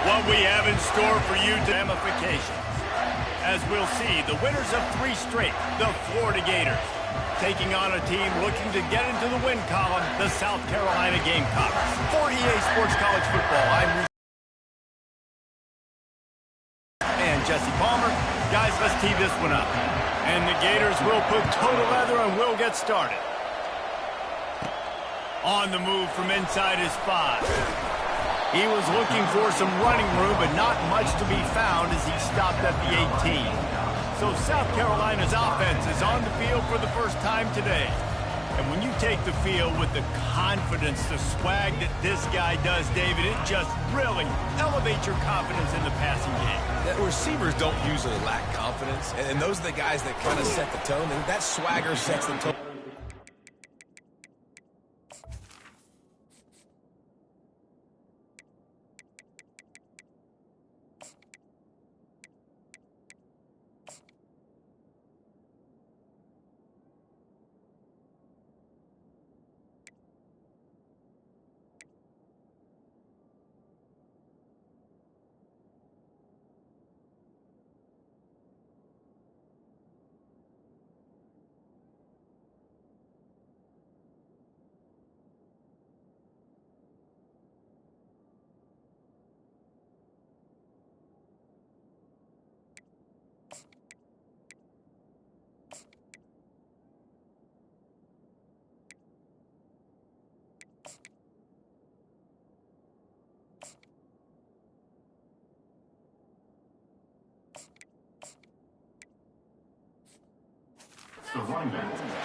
What we have in store for you to ramifications. As we'll see, the winners of 3 straight, the Florida Gators, taking on a team looking to get into the win column, the South Carolina Gamecocks. For EA Sports College Football, I'm and Jesse Palmer. Guys, let's tee this one up. And the Gators will put total leather and we'll get started. On the move from inside his 5. He was looking for some running room, but not much to be found as he stopped at the 18. So South Carolina's offense is on the field for the first time today. And when you take the field with the confidence, the swag that this guy does, David, it just really elevates your confidence in the passing game. The receivers don't usually lack confidence, and those are the guys that kind of set the tone. And that swagger sets the tone.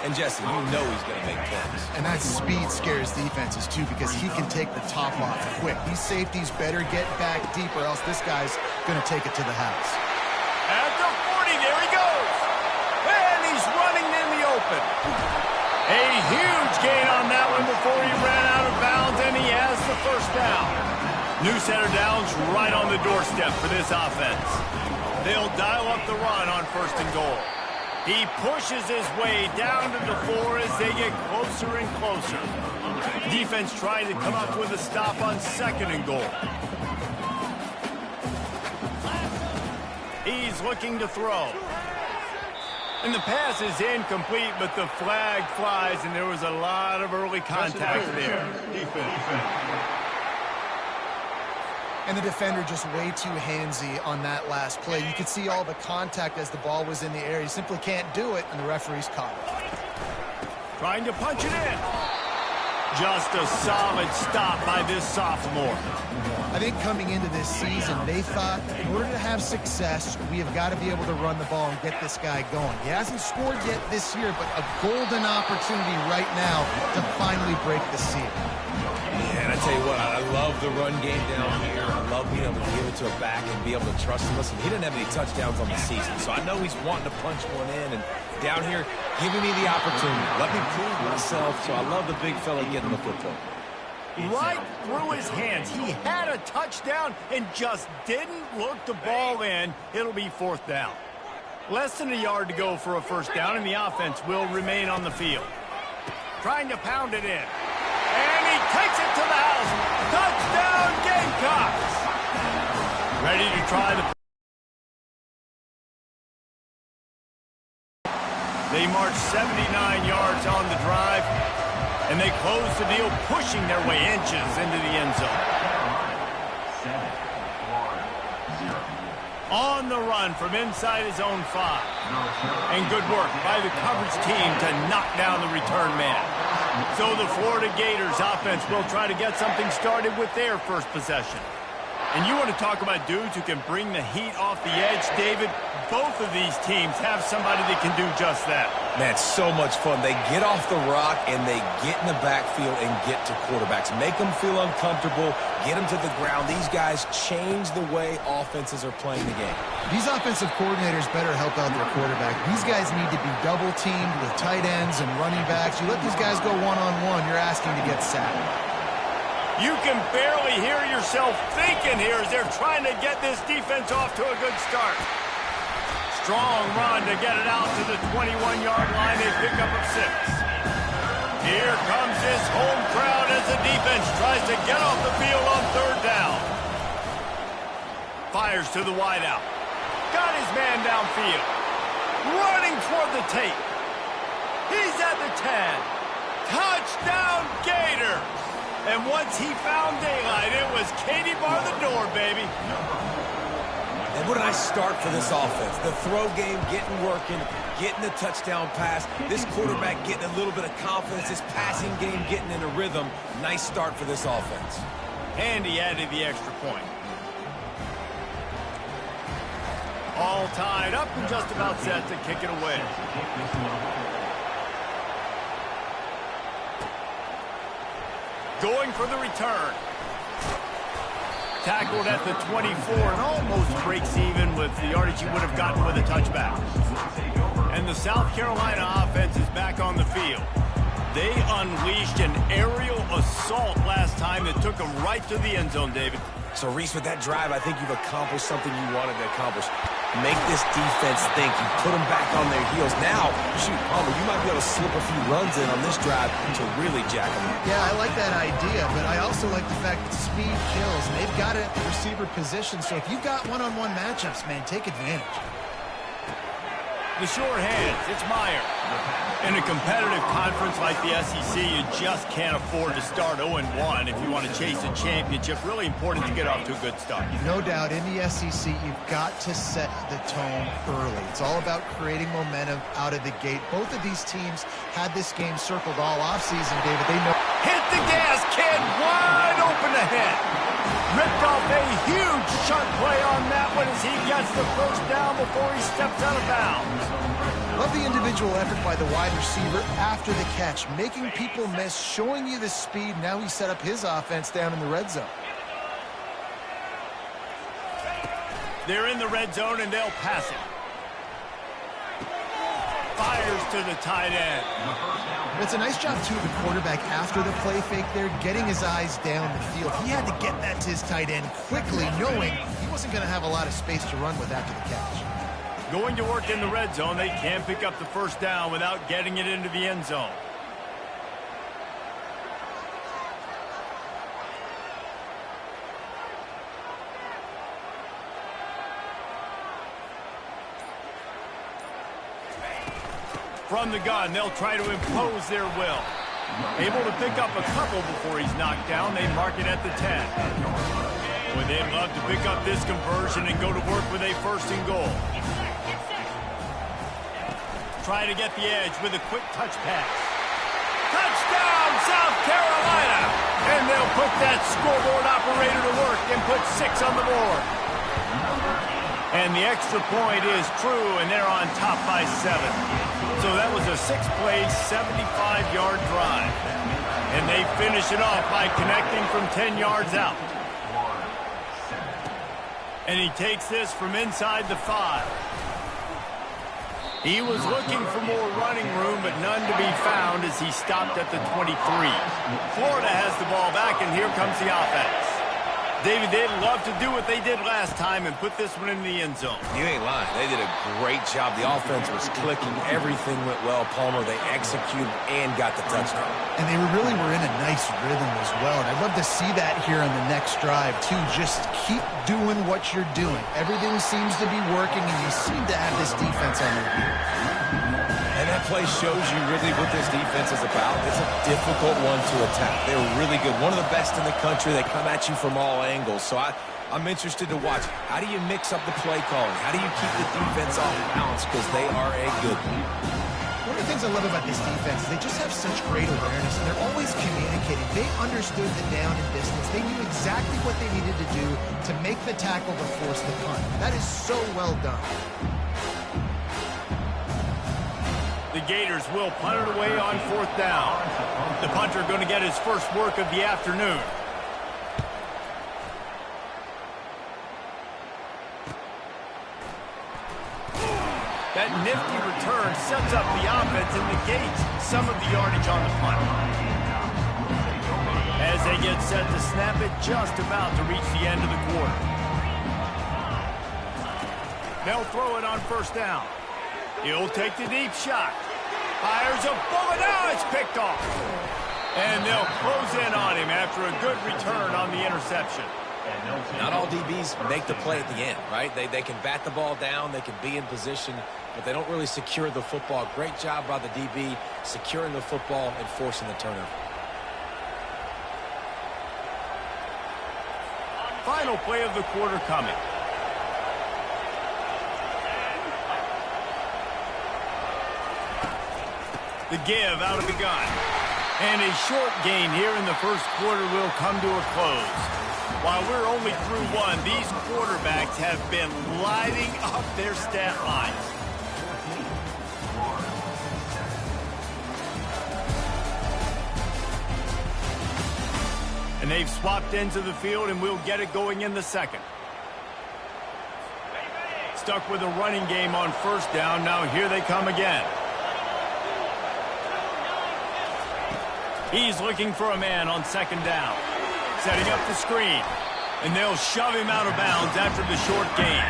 And Jesse, you know he's going to make plays. And that speed scares defenses, too, because he can take the top off quick. These safeties better get back deep, or else this guy's going to take it to the house. At the 40, there he goes. And he's running in the open. A huge gain on that one before he ran out of bounds, and he has the first down. New center downs right on the doorstep for this offense. They'll dial up the run on 1st and goal. He pushes his way down to the 4 as they get closer and closer. Defense trying to come up with a stop on 2nd and goal. He's looking to throw. And the pass is incomplete, but the flag flies, and there was a lot of early contact there. And the defender just way too handsy on that last play. You could see all the contact as the ball was in the air. He simply can't do it, and the referee's caught it. Trying to punch it in. Just a solid stop by this sophomore. I think coming into this season, they thought in order to have success, we have got to be able to run the ball and get this guy going. He hasn't scored yet this year, but a golden opportunity right now to finally break the seal. And I tell you what, I love the run game down here. I love being able to give it to a back and be able to trust him. Listen, he didn't have any touchdowns on the season, so I know he's wanting to punch one in. And down here, giving me the opportunity. Let me prove myself, so I love the big fella getting the football. Right through his hands. He had a touchdown and just didn't look the ball in. It'll be 4th down. Less than a yard to go for a 1st down, and the offense will remain on the field. Trying to pound it in. And he takes it to the house. Touchdown, Gamecocks. Ready to try the... They march 79 yards on the drive, and they close the deal, pushing their way inches into the end zone. On the run from inside his own 5. And good work by the coverage team to knock down the return man. So the Florida Gators offense will try to get something started with their first possession. And you want to talk about dudes who can bring the heat off the edge, David? Both of these teams have somebody that can do just that. Man, it's so much fun. They get off the rock and they get in the backfield and get to quarterbacks. Make them feel uncomfortable, get them to the ground. These guys change the way offenses are playing the game. These offensive coordinators better help out their quarterback. These guys need to be double-teamed with tight ends and running backs. You let these guys go one-on-one, you're asking to get sacked. You can barely hear yourself thinking here as they're trying to get this defense off to a good start. Strong run to get it out to the 21-yard line. They pick up a 6. Here comes this home crowd as the defense tries to get off the field on 3rd down. Fires to the wideout. Got his man downfield. Running toward the tape. He's at the 10. Touchdown Gators. And once he found daylight, it was Katie bar the door, baby. And what a nice start for this offense. The throw game getting working, getting the touchdown pass. This quarterback getting a little bit of confidence. This passing game getting in a rhythm. Nice start for this offense. And he added the extra point. All tied up and just about set to kick it away. Going for the return. Tackled at the 24 and almost breaks even with the yardage he would have gotten with a touchback. And the South Carolina offense is back on the field. They unleashed an aerial assault last time that took them right to the end zone, David. So, Reese, with that drive, I think you've accomplished something you wanted to accomplish. Make this defense think. You put them back on their heels. Now, shoot, Palmer, you might be able to slip a few runs in on this drive to really jack them up. Yeah, I like that idea, but I also like the fact that speed kills, and they've got it at the receiver position. So if you've got one-on-one matchups, man, take advantage. The short hands, it's Meyer. In a competitive conference like the SEC, you just can't afford to start 0-1 if you want to chase a championship. Really important to get off to a good start. No doubt, in the SEC, you've got to set the tone early. It's all about creating momentum out of the gate. Both of these teams had this game circled all offseason, David. They know. Hit the gas, kid, wide open ahead. Ripped off a huge sharp play on that one as he gets the first down before he steps out of bounds. Love the individual effort by the wide receiver after the catch, making people miss, showing you the speed. Now he set up his offense down in the red zone. They're in the red zone and they'll pass it. Fires to the tight end. It's a nice job, too, of the quarterback after the play fake there, getting his eyes down the field. He had to get that to his tight end quickly, knowing he wasn't going to have a lot of space to run with after the catch. Going to work in the red zone, they can't pick up the first down without getting it into the end zone. From the gun, they'll try to impose their will. Able to pick up a couple before he's knocked down. They mark it at the 10. Well, they'd love to pick up this conversion and go to work with a first and goal. Try to get the edge with a quick touch pass. Touchdown, South Carolina! And they'll put that scoreboard operator to work and put 6 on the board. And the extra point is true, and they're on top by 7. So that was a 6-play, 75-yard drive. And they finish it off by connecting from 10 yards out. And he takes this from inside the 5. He was looking for more running room, but none to be found as he stopped at the 23. Florida has the ball back, and here comes the offense. David, they'd love to do what they did last time and put this one in the end zone. You ain't lying. They did a great job. The offense was clicking. Everything went well. Palmer, they executed and got the touchdown. And they really were in a nice rhythm as well. And I'd love to see that here on the next drive, too. Just keep doing what you're doing. Everything seems to be working, and you seem to have this defense on their heels. And that play shows you really what this defense is about. It's a difficult one to attack. They're really good. One of the best in the country. They come at you from all angles. So I'm interested to watch. How do you mix up the play calling? How do you keep the defense off balance? Because they are a good one. One of the things I love about this defense is they just have such great awareness, and they're always communicating. They understood the down and distance. They knew exactly what they needed to do to make the tackle to force the punt. That is so well done. The Gators will punt it away on 4th down. The punter going to get his first work of the afternoon. That nifty return sets up the offense and negates some of the yardage on the punt. As they get set to snap it, just about to reach the end of the quarter. They'll throw it on 1st down. He'll take the deep shot. Fires a bullet. Now it's picked off. And they'll close in on him after a good return on the interception. Not all DBs make the play at the end, right? They can bat the ball down, they can be in position, but they don't really secure the football. Great job by the DB securing the football and forcing the turnover. Final play of the quarter coming. The give out of the gun. And a short gain here in the first quarter will come to a close. While we're only through one, these quarterbacks have been lighting up their stat lines. And they've swapped into the field, and we'll get it going in the second. Stuck with a running game on first down. Now here they come again. He's looking for a man on second down. Setting up the screen. And they'll shove him out of bounds after the short gain.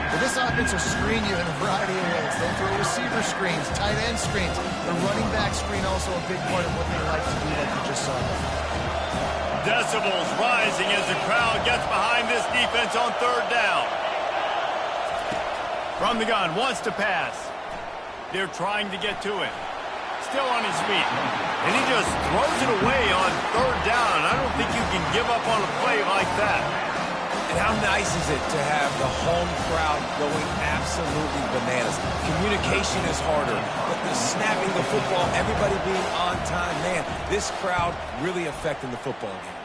Well, this offense will screen you in a variety of ways. They'll throw receiver screens, tight end screens. The running back screen also a big part of what they like to do, like you just saw. Decibels rising as the crowd gets behind this defense on third down. From the gun, wants to pass. They're trying to get to him. Still on his feet. And he just throws it away on third down. I don't think you can give up on a play like that. And how nice is it to have the home crowd going absolutely bananas? Communication is harder, but the snapping the football, everybody being on time, man, this crowd really affecting the football game.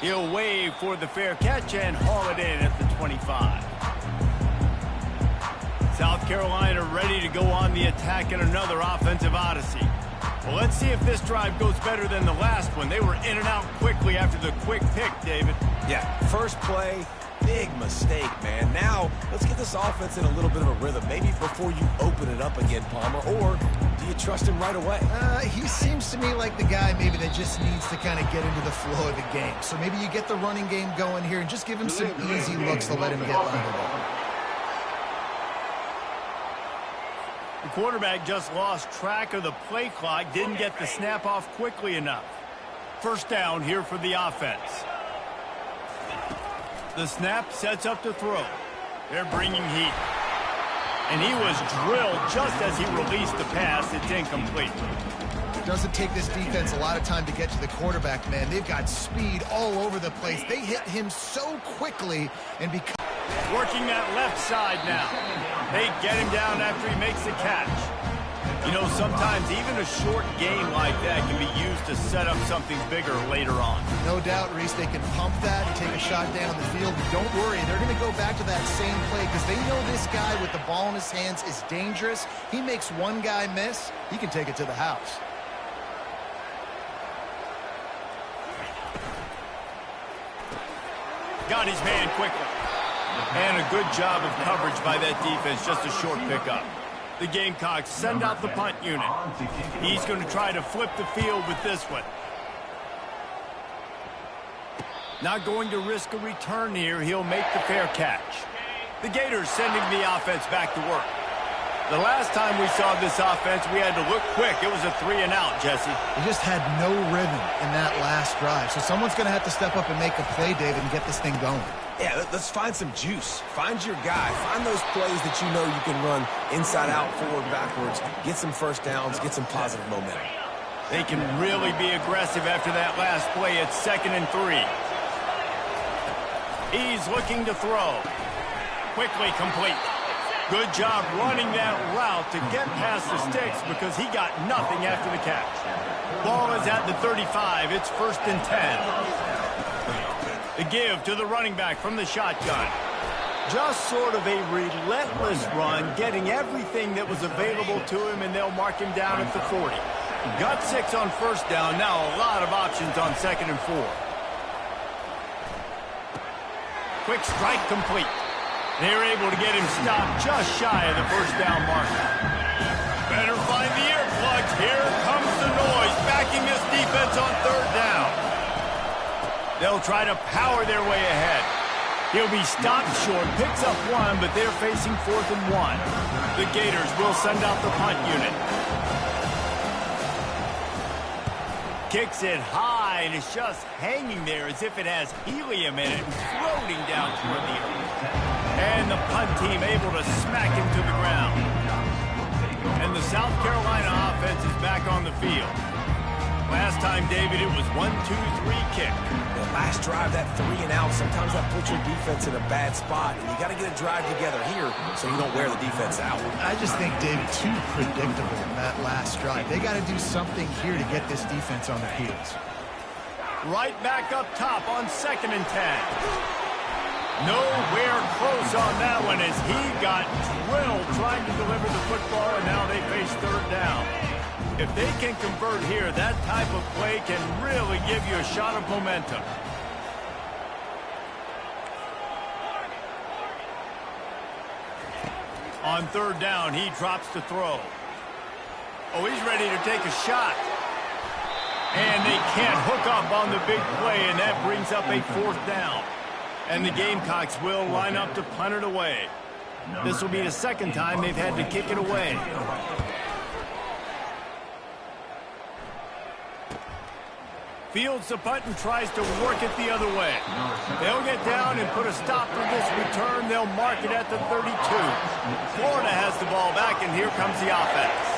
He'll wave for the fair catch and haul it in at the 25. South Carolina ready to go on the attack in another offensive odyssey. Well, let's see if this drive goes better than the last one. They were in and out quickly after the quick pick, David. Yeah, first play, big mistake, man. Now, let's get this offense in a little bit of a rhythm. Maybe before you open it up again, Palmer, or do you trust him right away? He seems to me like the guy maybe that just needs to kind of get into the flow of the game. So maybe you get the running game going here and just give him some easy looks to let him get under there. The quarterback just lost track of the play clock, didn't get the snap off quickly enough. First down here for the offense. The snap sets up to throw. They're bringing heat. And he was drilled just as he released the pass. It's incomplete. It doesn't take this defense a lot of time to get to the quarterback, man. They've got speed all over the place. They hit him so quickly and because... Working that left side now. They get him down after he makes the catch. You know, sometimes even a short game like that can be used to set up something bigger later on. No doubt, Reese, they can pump that and take a shot down the field. But don't worry, they're going to go back to that same play because they know this guy with the ball in his hands is dangerous. He makes one guy miss, he can take it to the house. Got his man quickly. And a good job of coverage by that defense, just a short pickup. The Gamecocks send out the punt unit. He's going to try to flip the field with this one. Not going to risk a return here. He'll make the fair catch. The Gators sending the offense back to work. The last time we saw this offense, we had to look quick. It was a 3-and-out, Jesse. They just had no rhythm in that last drive. So someone's going to have to step up and make a play, David, and get this thing going. Yeah, let's find some juice. Find your guy. Find those plays that you know you can run inside out, forward, backwards. Get some first downs. Get some positive momentum. They can really be aggressive after that last play. It's 2nd and 3. He's looking to throw. Quickly complete. Good job running that route to get past the sticks because he got nothing after the catch. Ball is at the 35. It's 1st and 10. The give to the running back from the shotgun. Just sort of a relentless run, getting everything that was available to him, and they'll mark him down at the 40. Got 6 on first down. Now a lot of options on 2nd and 4. Quick strike complete. They're able to get him stopped just shy of the first down mark. Better find the earplugs. Here comes the noise, backing this defense on 3rd down. They'll try to power their way ahead. He'll be stopped short, picks up 1, but they're facing 4th and 1. The Gators will send out the punt unit. Kicks it high sky, and it's just hanging there as if it has helium in it, floating down toward the earth. And the punt team able to smack him to the ground. And the South Carolina offense is back on the field. Last time, David, it was 1-2-3 kick. The last drive, that 3 and out, sometimes that puts your defense in a bad spot, and you got to get a drive together here so you don't wear the defense out. I just think, David, too predictable in that last drive. They got to do something here to get this defense on their heels. Right back up top on 2nd and 10. Nowhere close on that one as he got drilled trying to deliver the football, and now they face 3rd down. If they can convert here, that type of play can really give you a shot of momentum. On 3rd down, he drops to throw. Oh, he's ready to take a shot. And they can't hook up on the big play, and that brings up a 4th down. And the Gamecocks will line up to punt it away. This will be the 2nd time they've had to kick it away. Fields the punt and tries to work it the other way. They'll get down and put a stop to this return. They'll mark it at the 32. Florida has the ball back, and here comes the offense.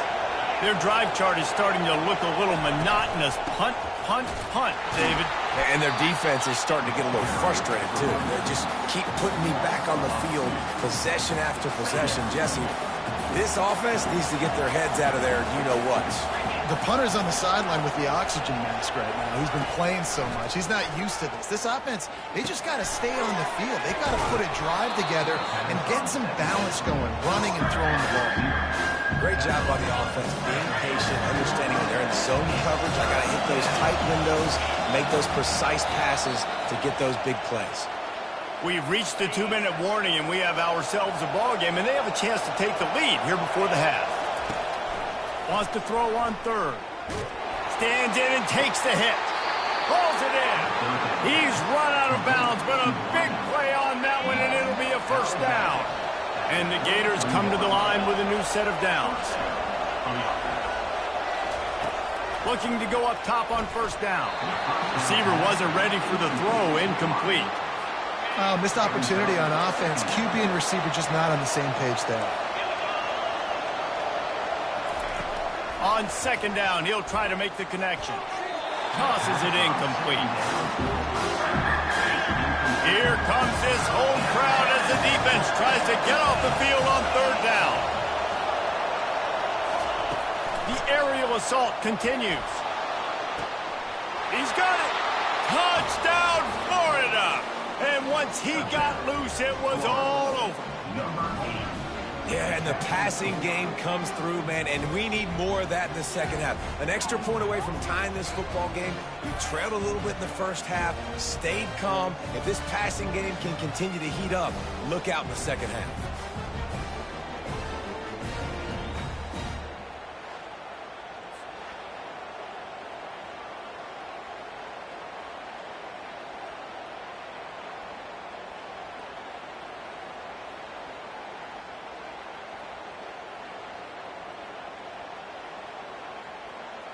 Their drive chart is starting to look a little monotonous. Punt, punt, punt, David. And their defense is starting to get a little frustrated, too. They just keep putting me back on the field, possession after possession. Jesse, this offense needs to get their heads out of there, you-know-what. The punter's on the sideline with the oxygen mask right now. He's been playing so much. He's not used to this. This offense, they just got to stay on the field. They got to put a drive together and get some balance going, running and throwing the ball. Great job by the offense, being patient, understanding when they're in zone coverage. I got to hit those tight windows, make those precise passes to get those big plays. We've reached the 2-minute warning, and we have ourselves a ball game, and they have a chance to take the lead here before the half. Wants to throw on 3rd. Stands in and takes the hit. Pulls it in. He's run out of bounds, but a big play on that one, and it'll be a 1st down. And the Gators come to the line with a new set of downs. Looking to go up top on 1st down. Receiver wasn't ready for the throw, incomplete. Missed opportunity on offense. QB and receiver just not on the same page there. On 2nd down, he'll try to make the connection. Tosses it incomplete. Here comes his home crowd as the defense tries to get off the field on 3rd down. The aerial assault continues. He's got it. Touchdown, Florida. And once he got loose, it was all over. Yeah, and the passing game comes through, man, and we need more of that in the 2nd half. An extra point away from tying this football game. You trailed a little bit in the 1st half, stayed calm. If this passing game can continue to heat up, look out in the 2nd half.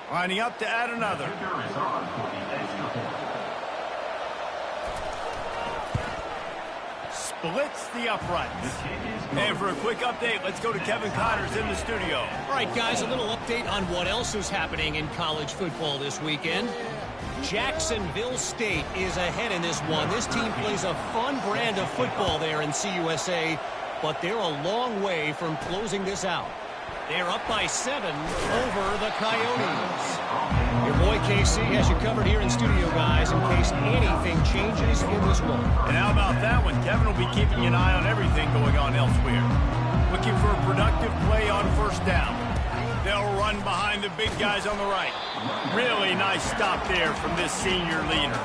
Lining up to add another. Splits the uprights. And for a quick update, let's go to Kevin Connors in the studio. All right, guys, a little update on what else is happening in college football this weekend. Jacksonville State is ahead in this one. This team plays a fun brand of football there in CUSA, but they're a long way from closing this out. They're up by 7 over the Coyotes. Your boy KC has you covered here in studio, guys, in case anything changes in this one. And how about that one? Kevin will be keeping an eye on everything going on elsewhere. Looking for a productive play on 1st down. They'll run behind the big guys on the right. Really nice stop there from this senior leader.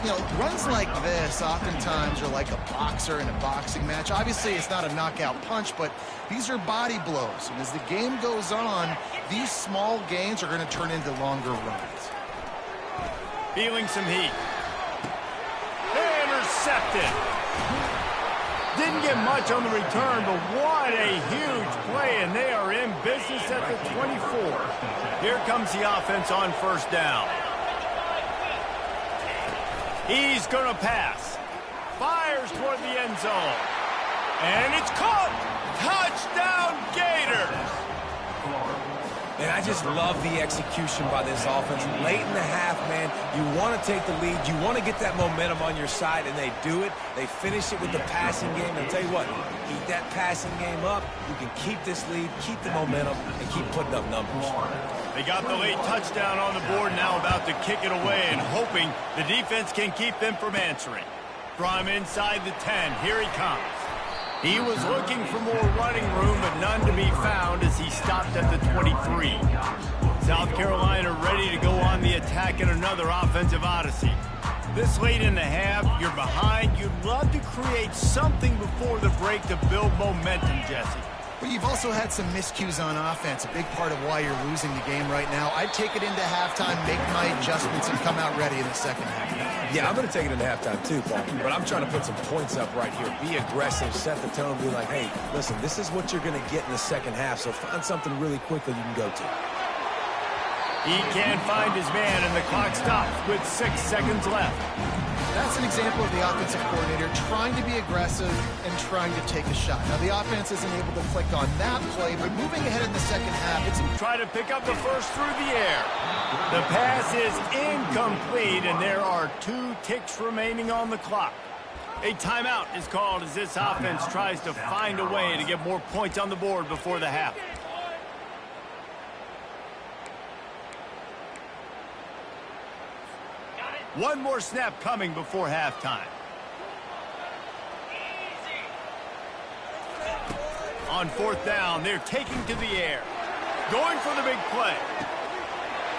You know, runs like this oftentimes are like a boxer in a boxing match. Obviously, it's not a knockout punch, but these are body blows. And as the game goes on, these small gains are going to turn into longer runs. Feeling some heat. Intercepted. Didn't get much on the return, but what a huge play, and they are in business at the 24. Here comes the offense on 1st down. He's going to pass. Fires toward the end zone. And it's caught. Touchdown, Gators. And I just love the execution by this offense. Late in the half, man, you want to take the lead. You want to get that momentum on your side, and they do it. They finish it with the passing game. And I'll tell you what, keep that passing game up. You can keep this lead, keep the momentum, and keep putting up numbers. They got the late touchdown on the board, now about to kick it away and hoping the defense can keep them from answering. From inside the 10, here he comes. He was looking for more running room, but none to be found as he stopped at the 23. South Carolina ready to go on the attack in another offensive odyssey. This late in the half, you're behind. You'd love to create something before the break to build momentum, Jesse. But you've also had some miscues on offense, a big part of why you're losing the game right now. I'd take it into halftime, make my adjustments, and come out ready in the second half. Yeah, I'm going to take it into halftime too, Paul. But I'm trying to put some points up right here. Be aggressive, set the tone, be like, hey, listen, this is what you're going to get in the second half, so find something really quickly you can go to. He can't find his man, and the clock stops with 6 seconds left. That's an example of the offensive coordinator trying to be aggressive and trying to take a shot. Now, the offense isn't able to click on that play, but moving ahead in the second half, it's try to pick up the first through the air. The pass is incomplete, and there are 2 ticks remaining on the clock. A timeout is called as this offense tries to find a way to get more points on the board before the half. One more snap coming before halftime. On 4th down, they're taking to the air. Going for the big play.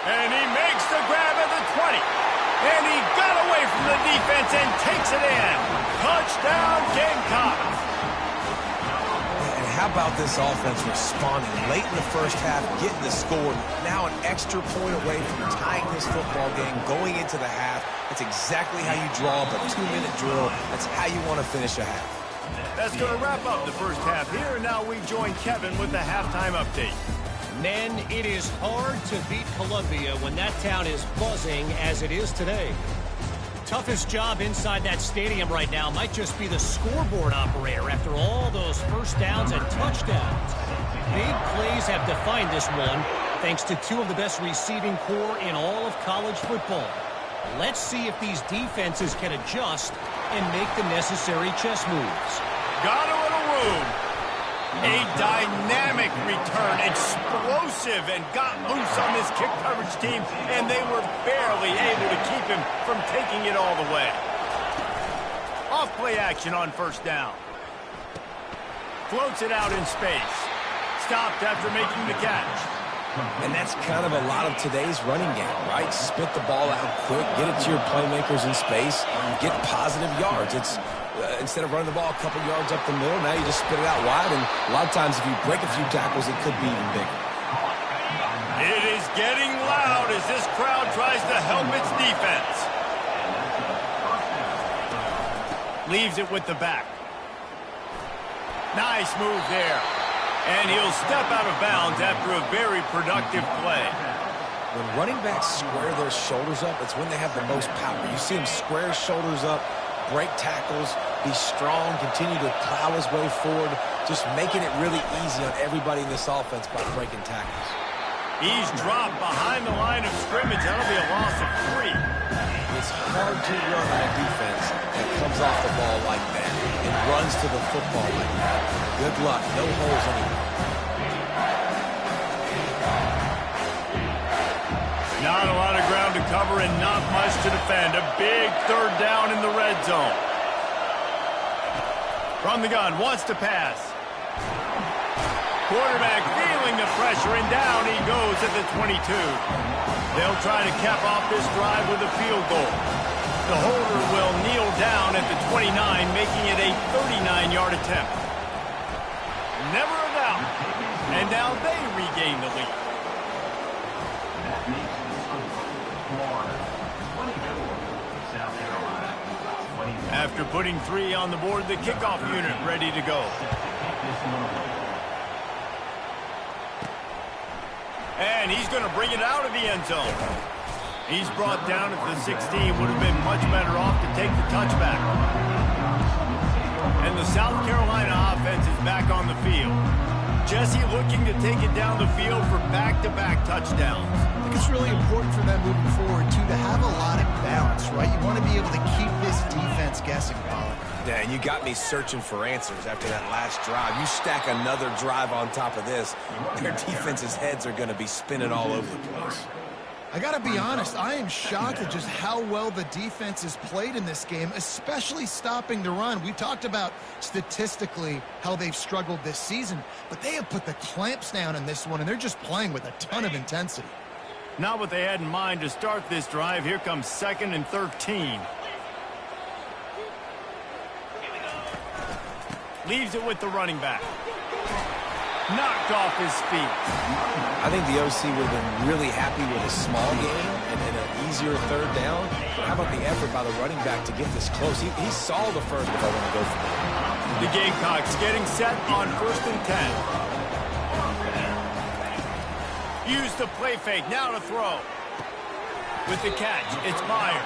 And he makes the grab at the 20. And he got away from the defense and takes it in. Touchdown, Gamecocks. How about this offense responding late in the first half, getting the score, now an extra point away from tying this football game, going into the half. That's exactly how you draw up a 2-minute drill. That's how you want to finish a half. That's going to wrap up the first half here, and now we join Kevin with the halftime update. Men, it is hard to beat Columbia when that town is buzzing as it is today. Toughest job inside that stadium right now might just be the scoreboard operator after all those first downs and touchdowns. Big plays have defined this one thanks to 2 of the best receiving corps in all of college football. Let's see if these defenses can adjust and make the necessary chess moves. Got a little room. A dynamic return, explosive, and got loose on this kick coverage team, and they were barely able to keep him from taking it all the way. Off play action on 1st down. Floats it out in space. Stopped after making the catch. And that's kind of a lot of today's running game, right? Spit the ball out quick, get it to your playmakers in space, get positive yards. It's instead of running the ball a couple yards up the middle, now you just spit it out wide, and a lot of times if you break a few tackles, it could be even bigger. It is getting loud as this crowd tries to help its defense. Leaves it with the back. Nice move there. And he'll step out of bounds after a very productive play. When running backs square their shoulders up, it's when they have the most power. You see him square his shoulders up, break tackles, be strong, continue to plow his way forward, just making it really easy on everybody in this offense by breaking tackles. He's dropped behind the line of scrimmage. That'll be a loss of 3. It's hard to run on a defense that comes off the ball like that and runs to the football like that. Good luck. No holes anywhere. Not a lot of ground to cover and not much to defend. A big 3rd down in the red zone. From the gun, wants to pass. Quarterback feeling the pressure, and down he goes at the 22. They'll try to cap off this drive with a field goal. The holder will kneel down at the 29, making it a 39-yard attempt. Never a doubt. And now they regain the lead. After putting 3 on the board, the kickoff unit ready to go. And he's going to bring it out of the end zone. He's brought down at the 16. Would have been much better off to take the touchback. And the South Carolina offense is back on the field. Jesse looking to take it down the field for back-to-back touchdowns. I think it's really important for them moving forward, too, to have a lot of balance, right? You want to be able to keep this defense guessing, Pollard. Yeah, and you got me searching for answers after that last drive. You stack another drive on top of this, their defense's heads are going to be spinning all over the place. I got to be honest, I am shocked at just how well the defense has played in this game, especially stopping the run. We talked about statistically how they've struggled this season, but they have put the clamps down in this one, and they're just playing with a ton of intensity. Not what they had in mind to start this drive. Here comes 2nd and 13. Leaves it with the running back. Knocked off his feet. I think the OC would have been really happy with a small game and an easier third down. But how about the effort by the running back to get this close? He saw the first if I want to go for it. The Gamecocks getting set on 1st and 10. Use the play fake. Now to throw. With the catch, it's Myers.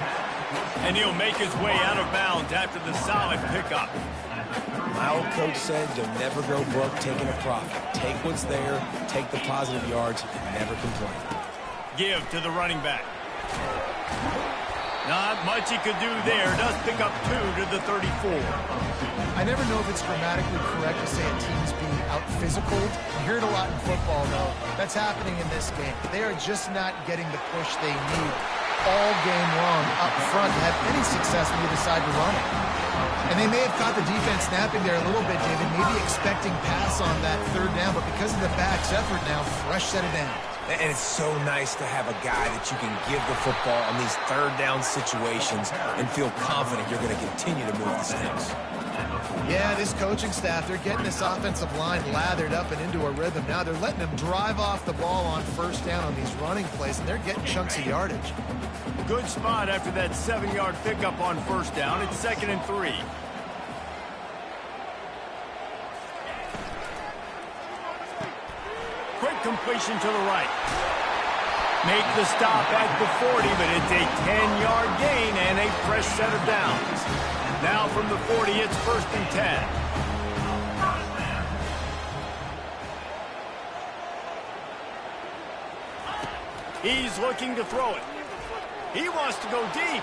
And he'll make his way out of bounds after the solid pickup. My old coach said you'll never go broke taking a profit. Take what's there, take the positive yards, and never complain. Give to the running back. Not much he could do there. Does pick up 2 to the 34. I never know if it's grammatically correct to say a team's being out-physical. You hear it a lot in football, though. That's happening in this game. They are just not getting the push they need all game long up front to have any success when they decide to run it. And they may have caught the defense snapping there a little bit, David, maybe expecting pass on that third down, but because of the back's effort now, fresh set of downs. And it's so nice to have a guy that you can give the football on these third down situations and feel confident you're going to continue to move the sticks. Yeah, this coaching staff, they're getting this offensive line lathered up and into a rhythm. Now they're letting them drive off the ball on first down on these running plays, and they're getting chunks of yardage. Good spot after that 7-yard pickup on first down. It's 2nd and 3. Quick completion to the right. Make the stop at the 40, but it's a 10-yard gain and a fresh set of downs. Now from the 40, it's 1st and 10. He's looking to throw it. He wants to go deep.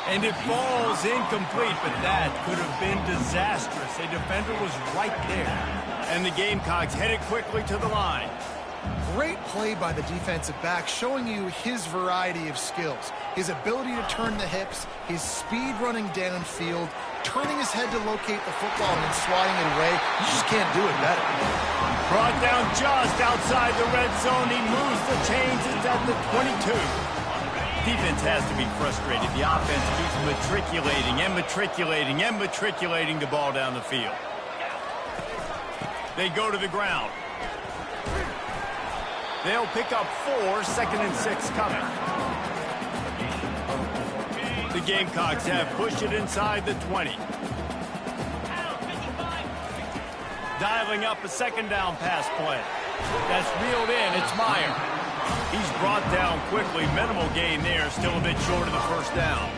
And it falls incomplete, but that could have been disastrous. A defender was right there. And the Gamecocks headed quickly to the line. Great play by the defensive back, showing you his variety of skills. His ability to turn the hips, his speed running downfield, turning his head to locate the football and then swatting it away. You just can't do it better. Brought down just outside the red zone. He moves the chains. It's at the 22. Defense has to be frustrated. The offense keeps matriculating and matriculating and matriculating the ball down the field. They go to the ground. They'll pick up 4, 2nd and 6 coming. The Gamecocks have pushed it inside the 20. Dialing up a 2nd down pass play. That's reeled in. It's Meyer. He's brought down quickly. Minimal gain there. Still a bit short of the first down.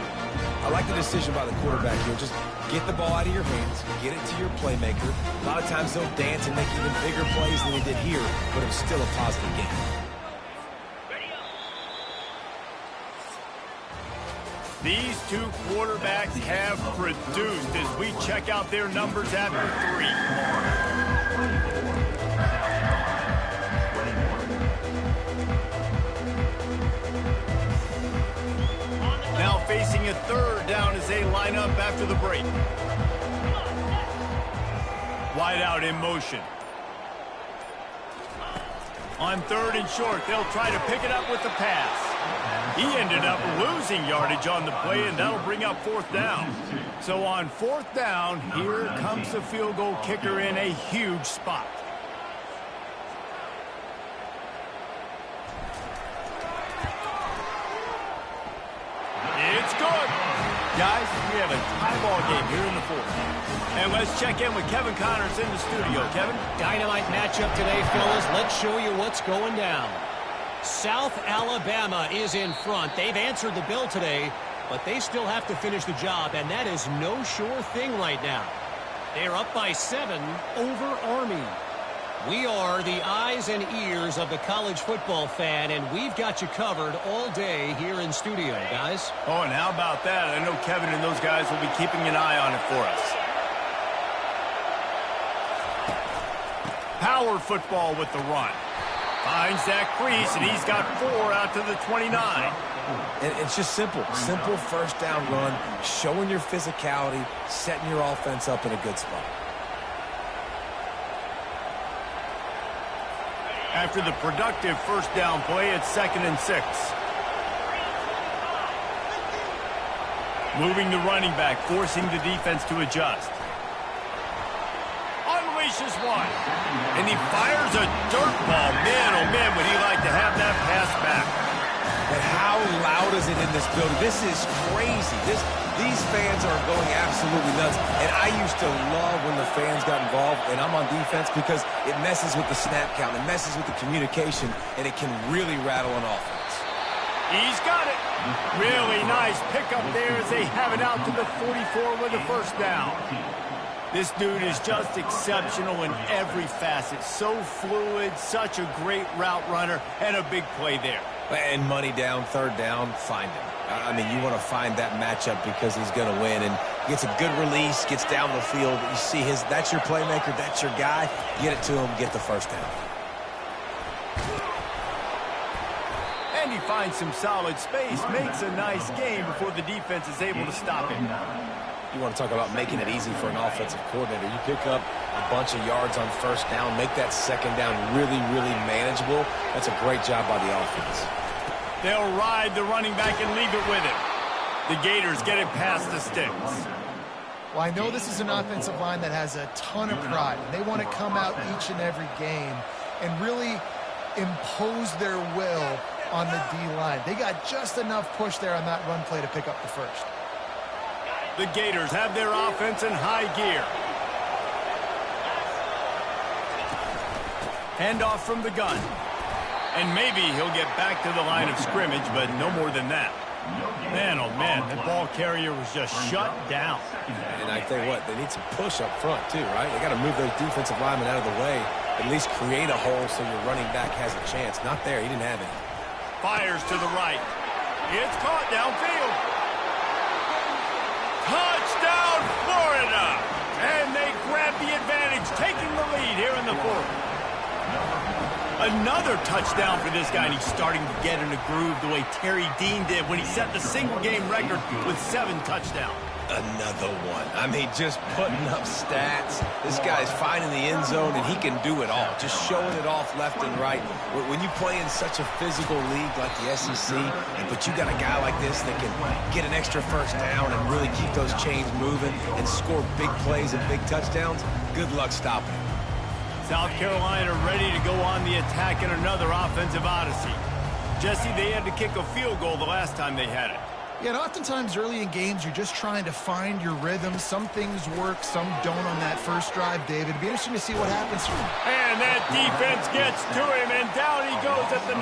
I like the decision by the quarterback here. Just get the ball out of your hands, get it to your playmaker. A lot of times they'll dance and make even bigger plays than they did here, but it was still a positive game. These two quarterbacks have produced as we check out their numbers after 3. Now facing a 3rd down as they line up after the break. Wide out in motion. On 3rd and short, they'll try to pick it up with the pass. He ended up losing yardage on the play, and that'll bring up 4th down. So on 4th down, here comes the field goal kicker in a huge spot. It's good. Guys, we have a tie ball game here in the 4th. And let's check in with Kevin Connors in the studio. Kevin? Dynamite matchup today, fellas. Let's show you what's going down. South Alabama is in front. They've answered the bell today, but they still have to finish the job, and that is no sure thing right now. They're up by 7 over Army. We are the eyes and ears of the college football fan, and we've got you covered all day here in studio, guys. Oh, and how about that? I know Kevin and those guys will be keeping an eye on it for us. Power football with the run. Finds that crease, and he's got 4 out to the 29. And it's just simple. Simple first down run, showing your physicality, setting your offense up in a good spot. After the productive first down play, it's 2nd and 6. Moving the running back, forcing the defense to adjust. Unleashes one. And he fires a dirt ball. Man, oh man, would he like to have that pass back. And how loud is it in this building? This is crazy. These fans are going absolutely nuts. And I used to love when the fans got involved, and I'm on defense, because it messes with the snap count, it messes with the communication, and it can really rattle an offense. He's got it. Really nice pickup there as they have it out to the 44 with a first down. This dude is just exceptional in every facet. So fluid, such a great route runner, and a big play there. And money down, third down, find him. I mean, you want to find that matchup because he's going to win. And gets a good release, gets down the field. You see that's your playmaker, that's your guy. Get it to him, get the first down. And he finds some solid space, makes a nice game before the defense is able to stop him. You want to talk about making it easy for an offensive coordinator. You pick up a bunch of yards on first down, make that second down really, really manageable. That's a great job by the offense. They'll ride the running back and leave it with him. The Gators get it past the sticks. Well, I know this is an offensive line that has a ton of pride. They want to come out each and every game and really impose their will on the D-line. They got just enough push there on that run play to pick up the first. The Gators have their offense in high gear. Handoff from the gun. And maybe he'll get back to the line of scrimmage, but no more than that. Man, oh man, the ball carrier was just shut down. And I tell you what, they need some push up front too, right? They got to move those defensive linemen out of the way, at least create a hole so your running back has a chance. Not there, he didn't have it. Fires to the right. It's caught downfield. Touchdown, Florida! And they grab the advantage, taking the lead here in the fourth. Another touchdown for this guy, and he's starting to get in a groove the way Terry Dean did when he set the single-game record with 7 touchdowns. Another one. I mean, just putting up stats. This guy's finding the end zone, and he can do it all. Just showing it off left and right. When you play in such a physical league like the SEC, but you got a guy like this that can get an extra first down and really keep those chains moving and score big plays and big touchdowns, good luck stopping him. South Carolina ready to go on the attack in another offensive odyssey. Jesse, they had to kick a field goal the last time they had it. Yeah, and oftentimes early in games, you're just trying to find your rhythm. Some things work, some don't on that first drive, David. It'd be interesting to see what happens here. And that defense gets to him, and down he goes at the 9.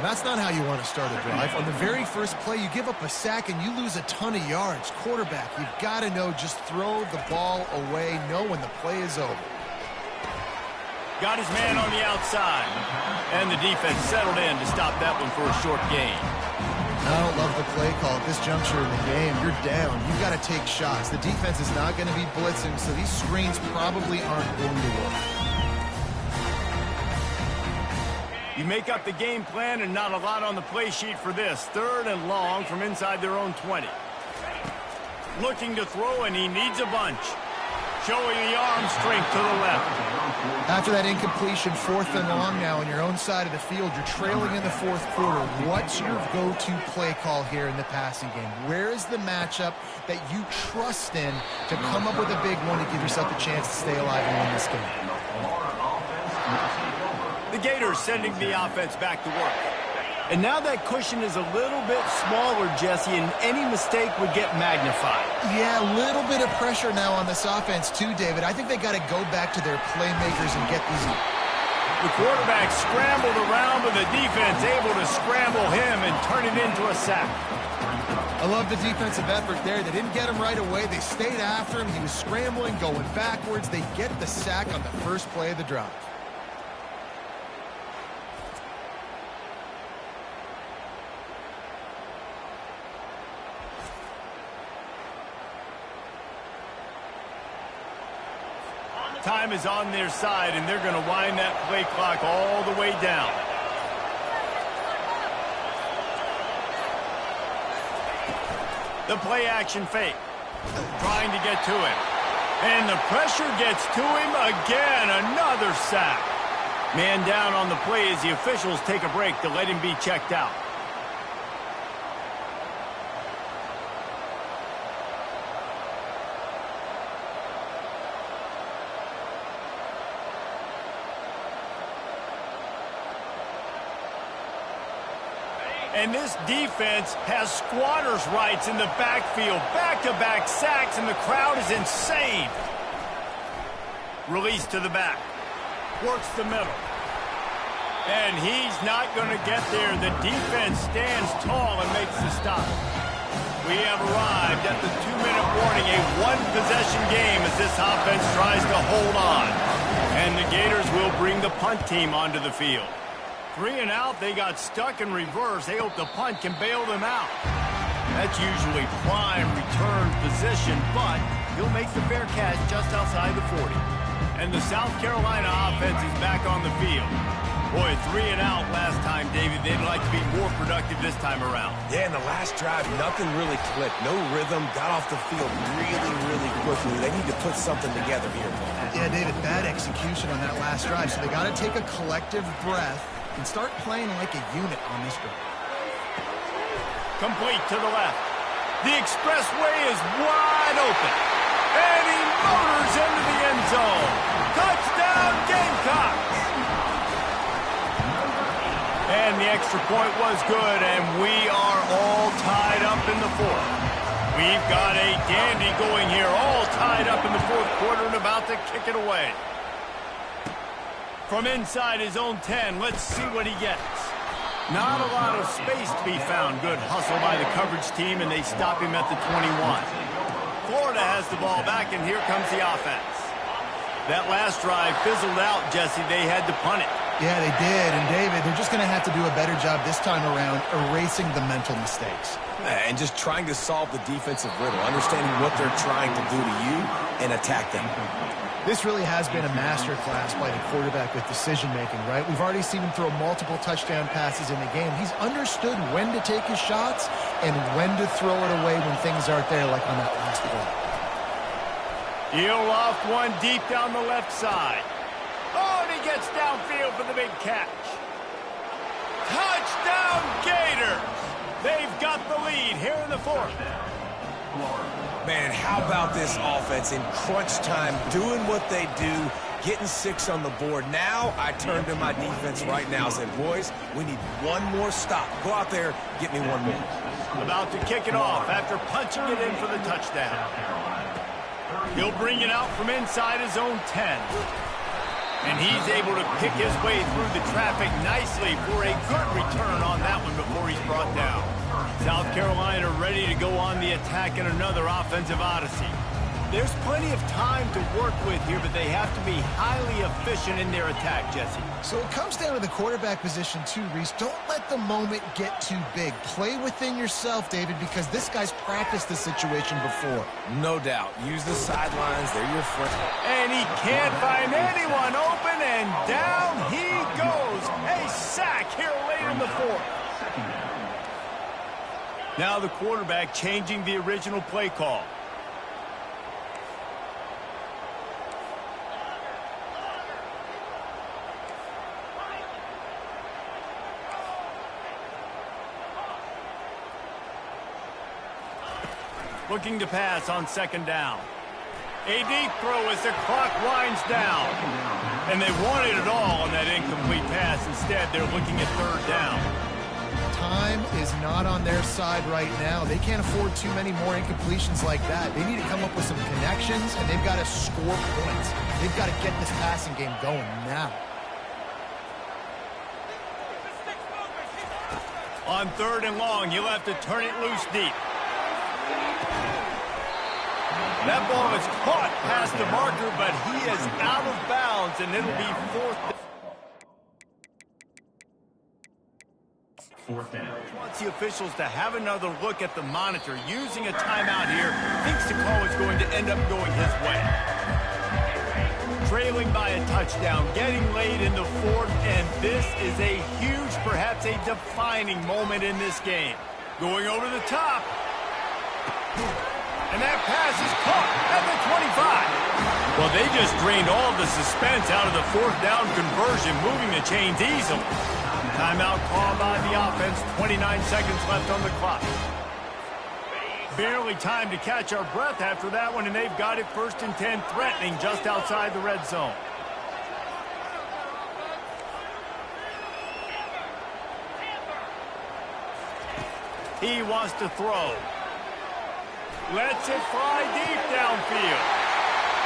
And that's not how you want to start a drive. On the very first play, you give up a sack and you lose a ton of yards. Quarterback, you've got to know, just throw the ball away, know when the play is over. Got his man on the outside. And the defense settled in to stop that one for a short gain. I don't love the play call at this juncture in the game. You're down. You've got to take shots. The defense is not going to be blitzing, so these screens probably aren't going to work. You make up the game plan and not a lot on the play sheet for this. 3rd and long from inside their own 20. Looking to throw, and he needs a bunch. Showing the arm strength to the left. After that incompletion, 4th and long now on your own side of the field, you're trailing in the 4th quarter. What's your go-to play call here in the passing game? Where is the matchup that you trust in to come up with a big one to give yourself a chance to stay alive and win this game? The Gators sending the offense back to work. And now that cushion is a little bit smaller, Jesse, and any mistake would get magnified. Yeah, a little bit of pressure now on this offense too, David. I think they got to go back to their playmakers and get these. The quarterback scrambled around, but the defense able to scramble him and turn it into a sack. I love the defensive effort there. They didn't get him right away. They stayed after him. He was scrambling, going backwards. They get the sack on the first play of the drive. Time is on their side, and they're going to wind that play clock all the way down. The play action fake. Trying to get to him. And the pressure gets to him again. Another sack. Man down on the play as the officials take a break to let him be checked out. And this defense has squatters' rights in the backfield. Back-to-back sacks, and the crowd is insane. Release to the back. Works the middle. And he's not going to get there. The defense stands tall and makes the stop. We have arrived at the 2-minute warning, a one-possession game as this offense tries to hold on. And the Gators will bring the punt team onto the field. 3 and out, they got stuck in reverse. They hope the punt can bail them out. That's usually prime return position, but he'll make the fair catch just outside the 40. And the South Carolina offense is back on the field. Boy, 3 and out last time, David. They'd like to be more productive this time around. Yeah, in the last drive, nothing really clicked. No rhythm, got off the field really quickly. They need to put something together here. Yeah, David, bad execution on that last drive, so they got to take a collective breath and start playing like a unit on this drive. Complete to the left. The expressway is wide open. And he motors into the end zone. Touchdown, Gamecocks! And the extra point was good, and we are all tied up in the fourth. We've got a dandy going here, all tied up in the fourth quarter and about to kick it away. From inside his own 10, let's see what he gets. Not a lot of space to be found. Good hustle by the coverage team, and they stop him at the 21. Florida has the ball back, and here comes the offense. That last drive fizzled out, Jesse. They had to punt it. Yeah, they did. And, David, they're just going to have to do a better job this time around erasing the mental mistakes. And just trying to solve the defensive riddle, understanding what they're trying to do to you and attack them. This really has been a master class by the quarterback with decision-making, right? We've already seen him throw multiple touchdown passes in the game. He's understood when to take his shots and when to throw it away when things aren't there, like on that last play. He'll loft one deep down the left side. Oh, and he gets downfield for the big catch. Touchdown, Gators! They've got the lead here in the fourth. Man, how about this offense in crunch time, doing what they do, getting 6 on the board. Now I turn to my defense right now and say, boys, we need one more stop. Go out there, get me one more. About to kick it off after punching it in for the touchdown. He'll bring it out from inside his own 10. And he's able to pick his way through the traffic nicely for a good return on that one before he's brought down. South Carolina ready to go on the attack in another offensive odyssey. There's plenty of time to work with here, but they have to be highly efficient in their attack, Jesse. So it comes down to the quarterback position too, Reese. Don't let the moment get too big. Play within yourself, David, because this guy's practiced this situation before. No doubt. Use the sidelines. They're your friend. And he can't find anyone open, and down he goes. A sack here late in the fourth. Now the quarterback changing the original play call. Looking to pass on second down. A deep throw as the clock winds down. And they wanted it all on that incomplete pass. Instead, they're looking at third down. Time is not on their side right now. They can't afford too many more incompletions like that. They need to come up with some connections, and they've got to score points. They've got to get this passing game going now. On 3rd and long, you'll have to turn it loose deep. That ball is caught past the marker, but he is out of bounds, and it'll be 4th down. Wants the officials to have another look at the monitor. Using a timeout here, thinks the call is going to end up going his way. Trailing by a touchdown, getting late in the 4th, and this is a huge, perhaps a defining moment in this game. Going over the top. And that pass is caught at the 25. Well, they just drained all the suspense out of the 4th down conversion, moving the chains easily. Timeout called by the offense, 29 seconds left on the clock. Barely time to catch our breath after that one, and they've got it 1st and 10, threatening just outside the red zone. He wants to throw. Lets it fly deep downfield.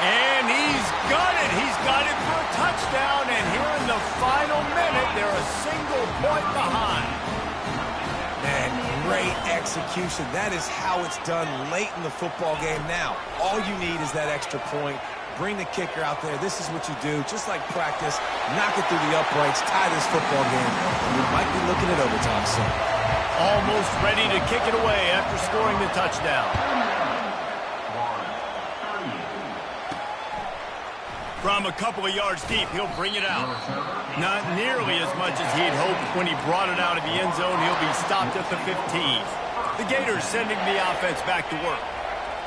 And he's got it. He's got it for a touchdown, and here in the final minute, they're a single point behind. Man, great execution. That is how it's done late in the football game now. All you need is that extra point. Bring the kicker out there. This is what you do. Just like practice, knock it through the uprights, tie this football game. And we might be looking at overtime soon. Almost ready to kick it away after scoring the touchdown. From a couple of yards deep, he'll bring it out. Not nearly as much as he'd hoped when he brought it out of the end zone. He'll be stopped at the 15. The Gators sending the offense back to work.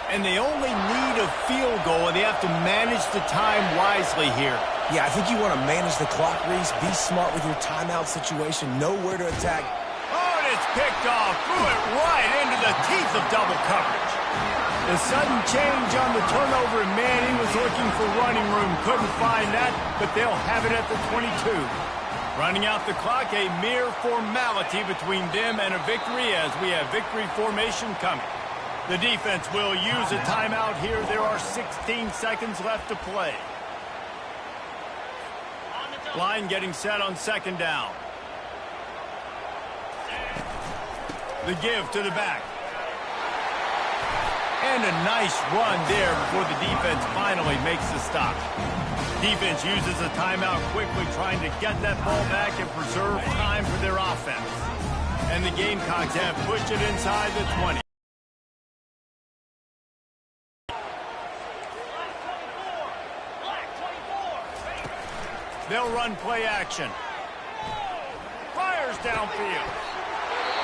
And they only need a field goal, and they have to manage the time wisely here. Yeah, I think you want to manage the clock, Reese. Be smart with your timeout situation. Know where to attack. Oh, and it's picked off. Threw it right into the teeth of double coverage. The sudden change on the turnover, and man, he was looking for running room. Couldn't find that, but they'll have it at the 22. Running out the clock, a mere formality between them and a victory as we have victory formation coming. The defense will use a timeout here. There are 16 seconds left to play. Line getting set on 2nd down. The give to the back. And a nice run there before the defense finally makes the stop. Defense uses a timeout quickly, trying to get that ball back and preserve time for their offense. And the Gamecocks have pushed it inside the 20. They'll run play action. Fires downfield.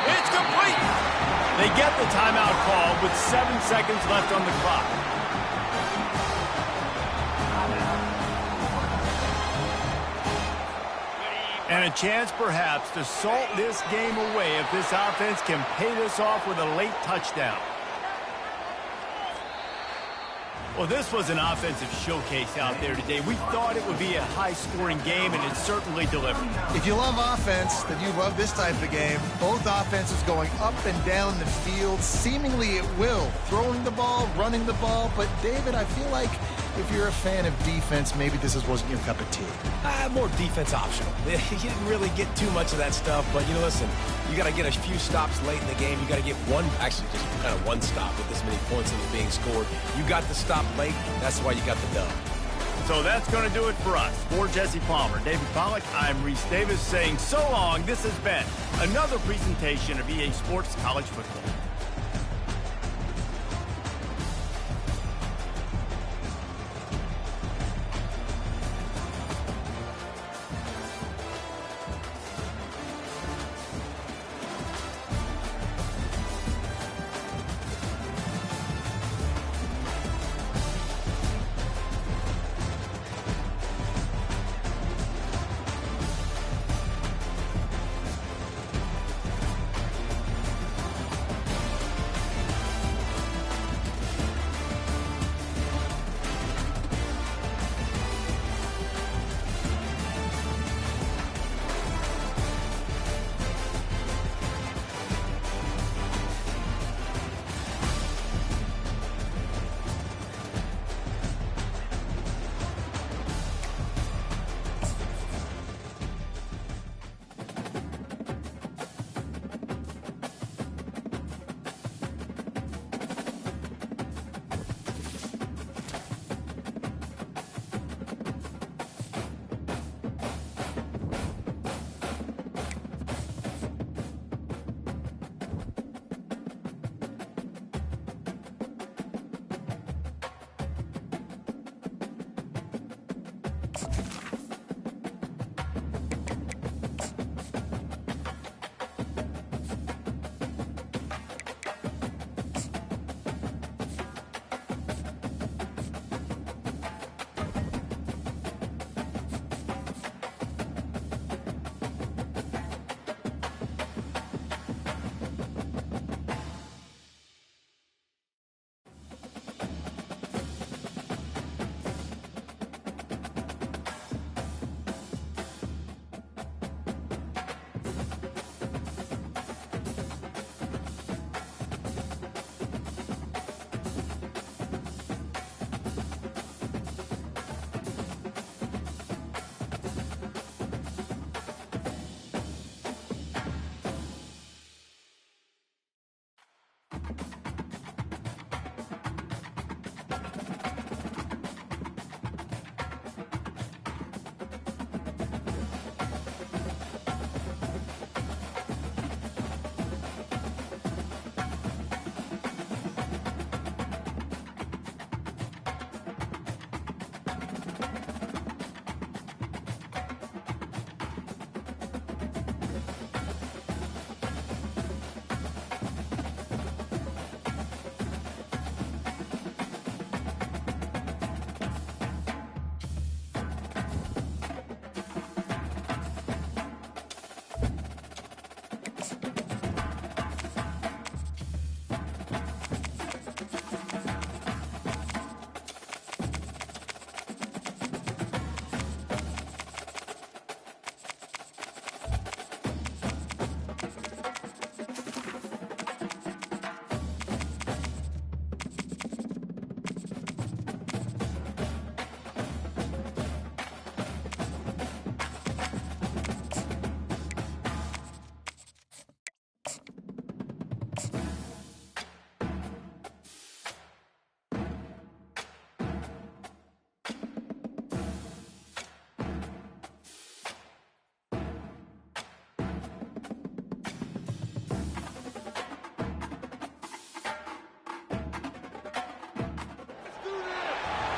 It's complete. They get the timeout call with 7 seconds left on the clock. And a chance perhaps to salt this game away if this offense can pay this off with a late touchdown. Well, this was an offensive showcase out there today. We thought it would be a high-scoring game, and it certainly delivered. If you love offense, then you love this type of game. Both offenses going up and down the field, seemingly at will. Throwing the ball, running the ball. But, David, I feel like if you're a fan of defense, maybe this wasn't your cup of tea. More defense optional. You didn't really get too much of that stuff, but, you know, listen, you got to get a few stops late in the game. You got to get just kind of one stop with this many points that are being scored. You got the stop late. That's why you got the dub. So that's going to do it for us. For Jesse Palmer, David Pollack, I'm Reese Davis saying so long. This has been another presentation of EA Sports College Football.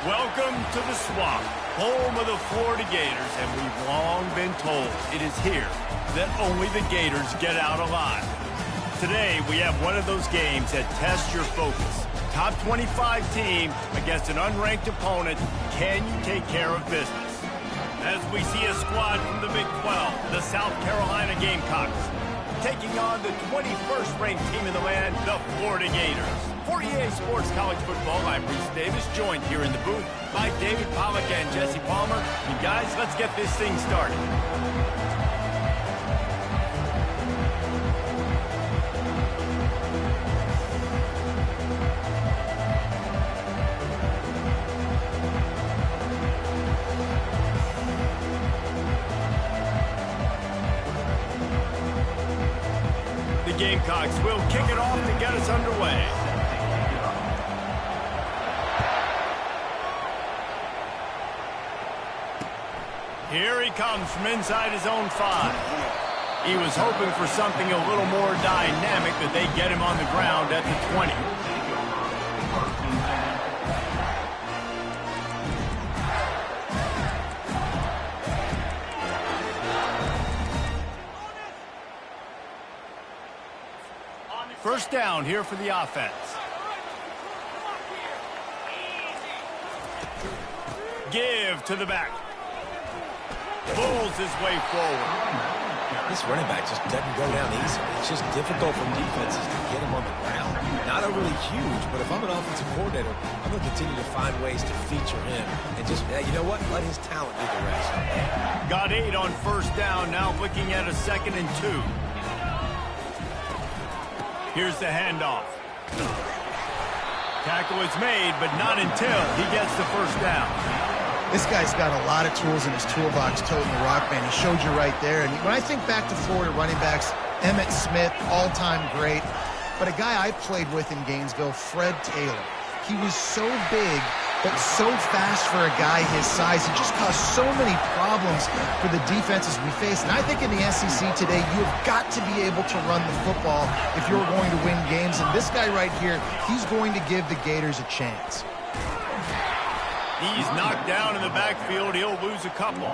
Welcome to the Swamp, home of the Florida Gators, and we've long been told it is here that only the Gators get out alive. Today, we have one of those games that tests your focus. Top 25 team against an unranked opponent. Can you take care of business? As we see a squad from the Big 12, the South Carolina Gamecocks, taking on the 21st ranked team in the land, the Florida Gators. For EA Sports College Football, I'm Reese Davis, joined here in the booth by David Pollack and Jesse Palmer. And guys, let's get this thing started. The Gamecocks will kick it off to get us underway. Here he comes from inside his own 5. He was hoping for something a little more dynamic, that they get him on the ground at the 20. First down here for the offense. Give to the back. Pulls his way forward. This running back just doesn't go down easy. It's just difficult for defenses to get him on the ground. Not overly huge, but if I'm an offensive coordinator, I'm going to continue to find ways to feature him. And just, you know what? Let his talent do the rest. Got 8 on first down, now looking at a 2nd and 2. Here's the handoff. Tackle is made, but not until he gets the first down. This guy's got a lot of tools in his toolbox, toting the rock, man. He showed you right there. And when I think back to Florida running backs, Emmitt Smith, all-time great. But a guy I played with in Gainesville, Fred Taylor. He was so big, but so fast for a guy his size. He just caused so many problems for the defenses we face. And I think in the SEC today, you've got to be able to run the football if you're going to win games. And this guy right here, he's going to give the Gators a chance. He's knocked down in the backfield. He'll lose a couple.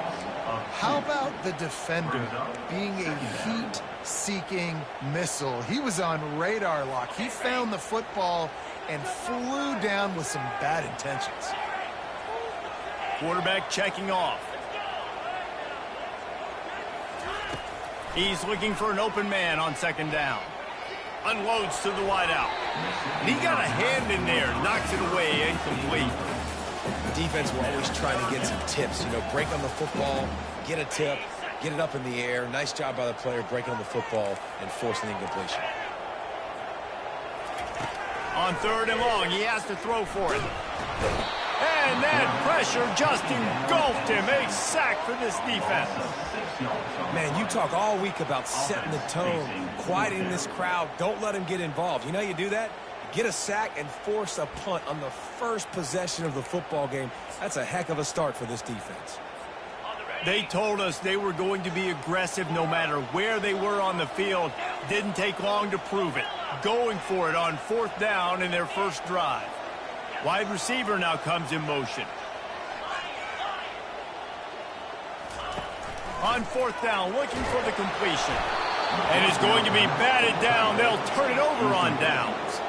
How about the defender being a heat-seeking missile? He was on radar lock. He found the football and flew down with some bad intentions. Quarterback checking off. He's looking for an open man on 2nd down. Unloads to the wideout. And he got a hand in there. Knocks it away. Incomplete. Defense will always try to get some tips. You know, break on the football, get a tip, get it up in the air. Nice job by the player breaking on the football and forcing the incompletion. On 3rd and long, he has to throw for it. And that pressure just engulfed him. A sack for this defense. Man, you talk all week about setting the tone, quieting this crowd. Don't let him get involved. You know how you do that? Get a sack and force a punt on the first possession of the football game. That's a heck of a start for this defense. They told us they were going to be aggressive no matter where they were on the field. Didn't take long to prove it. Going for it on 4th down in their first drive. Wide receiver now comes in motion. On 4th down, looking for the completion. And is going to be batted down. They'll turn it over on downs.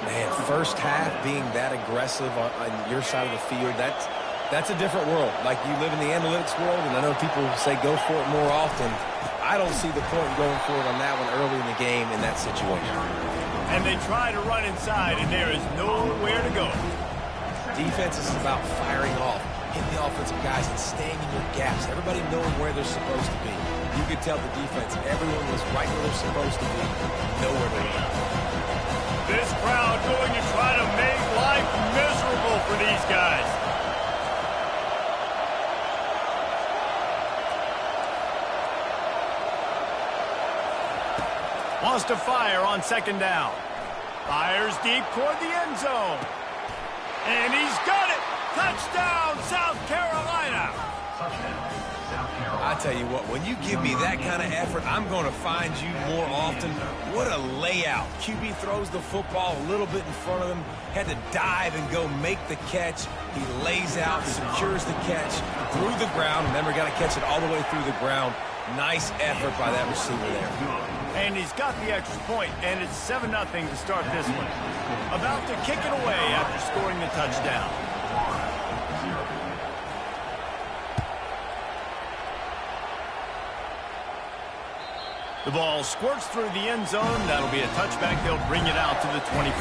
Man, first half being that aggressive on your side of the field, that's a different world. Like, you live in the analytics world, and I know people say go for it more often. I don't see the point in going for it on that one early in the game in that situation. And they try to run inside, and there is nowhere to go. Defense is about firing off, hitting the offensive guys, and staying in your gaps. Everybody knowing where they're supposed to be. You could tell the defense, everyone was right where they're supposed to be, nowhere to run. This crowd going to try to make life miserable for these guys. Wants to fire on 2nd down. Fires deep toward the end zone. And he's got it. Touchdown, South Carolina. I tell you what, when you give me that kind of effort, I'm going to find you more often. What a layout. QB throws the football a little bit in front of him, had to dive and go make the catch. He lays out, secures the catch through the ground. Remember, got to catch it all the way through the ground. Nice effort by that receiver there. And he's got the extra point, and it's 7-0 to start this one. About to kick it away after scoring the touchdown. The ball squirts through the end zone. That'll be a touchback. They'll bring it out to the 25.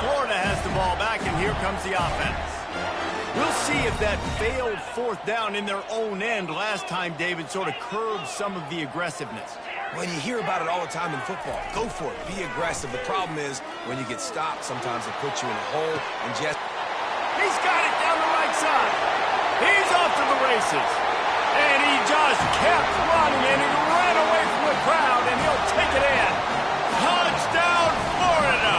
Florida has the ball back, and here comes the offense. We'll see if that failed fourth down in their own end last time, David, sort of curbed some of the aggressiveness. Well, you hear about it all the time in football. Go for it. Be aggressive. The problem is when you get stopped, sometimes it puts you in a hole. And just he's got it down the right side. He's off to the races. And he just kept running, and he ran away from the crowd, and he'll take it in. Touchdown, Florida!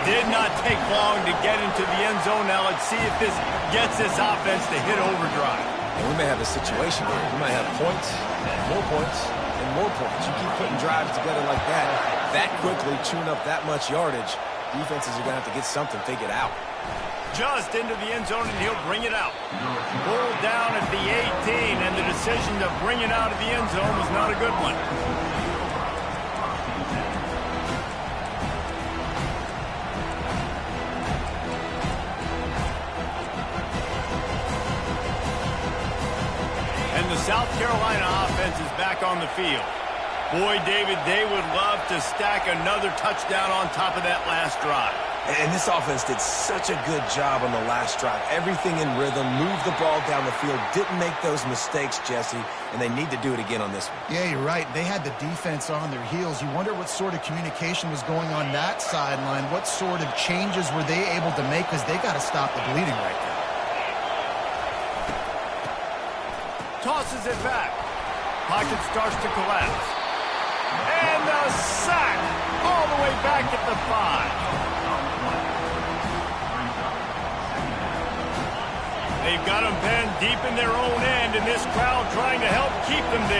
Did not take long to get into the end zone. Now let's see if this gets this offense to hit overdrive. And we may have a situation here. We might have points, more points, and more points. You keep putting drives together like that quickly, chewing up that much yardage, defenses are going to have to get something figured out. Just into the end zone, and he'll bring it out. Pulled down at the 18, and the decision to bring it out of the end zone was not a good one. And the South Carolina offense is back on the field. Boy, David, they would love to stack another touchdown on top of that last drive. And this offense did such a good job on the last drive. Everything in rhythm, moved the ball down the field, didn't make those mistakes, Jesse, and they need to do it again on this one. Yeah, you're right. They had the defense on their heels. You wonder what sort of communication was going on that sideline. What sort of changes were they able to make, because they got to stop the bleeding right now. Tosses it back. Pocket starts to collapse. And the sack all the way back at the 5. They've got them penned deep in their own end, and this crowd trying to help keep them there.